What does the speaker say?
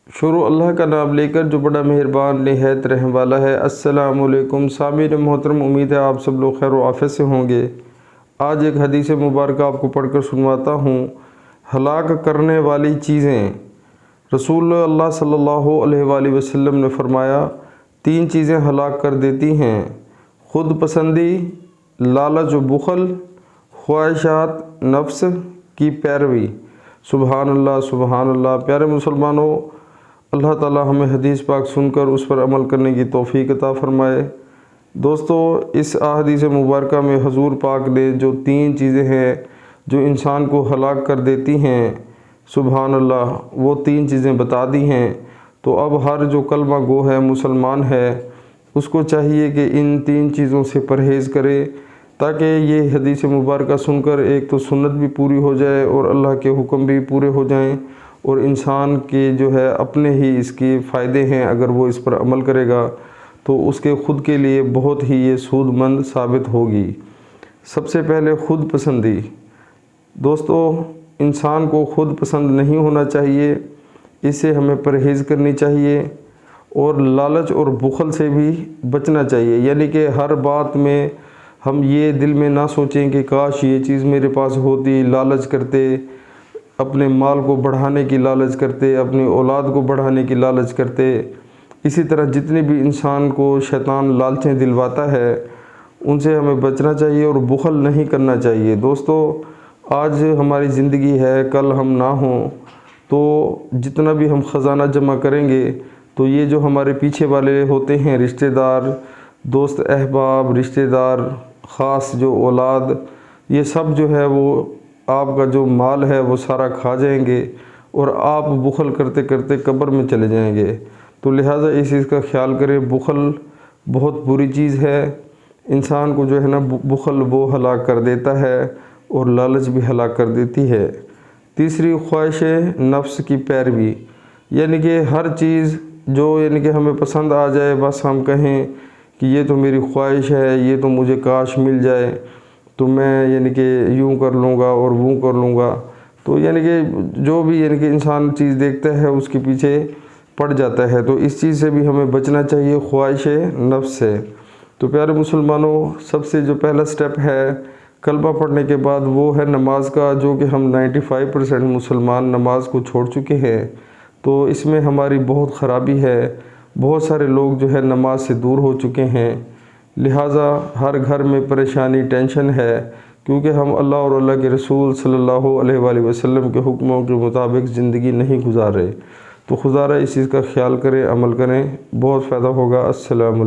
شروع اللہ کا نام لے کر جو بڑا مہربان نہایت رحم والا ہے۔ السلام علیکم سامعین محترم، امید ہے آپ سب لوگ خیر و عافیت سے ہوں گے۔ آج ایک حدیث مبارکہ آپ کو پڑھ کر سنواتا ہوں۔ ہلاک کرنے والی چیزیں۔ رسول اللہ صلی اللہ علیہ وآلہ وسلم نے فرمایا، 3 چیزیں ہلاک کر دیتی ہیں: خود پسندی، لالچ و بخل، خواہشات نفس کی پیروی۔ سبحان اللہ، سبحان اللہ۔ پیارے مسلمانوں، اللہ تعالی ہمیں حدیث پاک سن کر اس پر عمل کرنے کی توفیق عطا فرمائے۔ دوستو، اس احادیث مبارکہ میں حضور پاک نے جو 3 چیزیں ہیں جو انسان کو ہلاک کر دیتی ہیں، سبحان اللہ، وہ 3 چیزیں بتا دی ہیں۔ تو اب ہر جو کلمہ گو ہے، مسلمان ہے، اس کو چاہیے کہ ان 3 چیزوں سے پرہیز کرے، تاکہ یہ حدیث مبارکہ سن کر ایک تو سنت بھی پوری ہو جائے اور اللہ کے حکم بھی پورے ہو جائیں، اور انسان کے جو ہے اپنے ہی اس کے فائدے ہیں۔ اگر وہ اس پر عمل کرے گا تو اس کے خود کے لیے بہت ہی یہ سود مند ثابت ہوگی۔ سب سے پہلے خود پسندی۔ دوستو، انسان کو خود پسند نہیں ہونا چاہیے، اس سے ہمیں پرہیز کرنی چاہیے، اور لالچ اور بخل سے بھی بچنا چاہیے۔ یعنی کہ ہر بات میں ہم یہ دل میں نہ سوچیں کہ کاش یہ چیز میرے پاس ہوتی، لالچ کرتے، اپنے مال کو بڑھانے کی لالچ کرتے، اپنی اولاد کو بڑھانے کی لالچ کرتے۔ اسی طرح جتنے بھی انسان کو شیطان لالچیں دلواتا ہے، ان سے ہمیں بچنا چاہیے اور بخل نہیں کرنا چاہیے۔ دوستو، آج ہماری زندگی ہے، کل ہم نہ ہوں، تو جتنا بھی ہم خزانہ جمع کریں گے تو یہ جو ہمارے پیچھے والے ہوتے ہیں، رشتہ دار، دوست احباب، رشتہ دار، خاص جو اولاد، یہ سب جو ہے وہ آپ کا جو مال ہے وہ سارا کھا جائیں گے، اور آپ بخل کرتے کرتے قبر میں چلے جائیں گے۔ تو لہٰذا اس چیز کا خیال کریں، بخل بہت بری چیز ہے۔ انسان کو جو ہے نا بخل وہ ہلاک کر دیتا ہے، اور لالچ بھی ہلاک کر دیتی ہے۔ تیسری، خواہش نفس کی پیروی۔ یعنی کہ ہر چیز جو کہ ہمیں پسند آ جائے، بس ہم کہیں کہ یہ تو میری خواہش ہے، یہ تو مجھے کاش مل جائے تو میں کہ یوں کر لوں گا اور وہ کر لوں گا۔ تو کہ جو بھی کہ انسان چیز دیکھتا ہے اس کے پیچھے پڑ جاتا ہے۔ تو اس چیز سے بھی ہمیں بچنا چاہیے، خواہش نفس سے۔ تو پیارے مسلمانوں، سب سے جو پہلا سٹیپ ہے کلمہ پڑھنے کے بعد، وہ ہے نماز کا، جو کہ ہم 95% مسلمان نماز کو چھوڑ چکے ہیں۔ تو اس میں ہماری بہت خرابی ہے، بہت سارے لوگ جو ہے نماز سے دور ہو چکے ہیں۔ لہٰذا ہر گھر میں پریشانی، ٹینشن ہے، کیونکہ ہم اللہ اور اللہ کے رسول صلی اللہ علیہ وآلہ وسلم کے حکموں کے مطابق زندگی نہیں گزار رہے۔ تو خدا را اس چیز کا خیال کریں، عمل کریں، بہت فائدہ ہوگا۔ السلام علیکم۔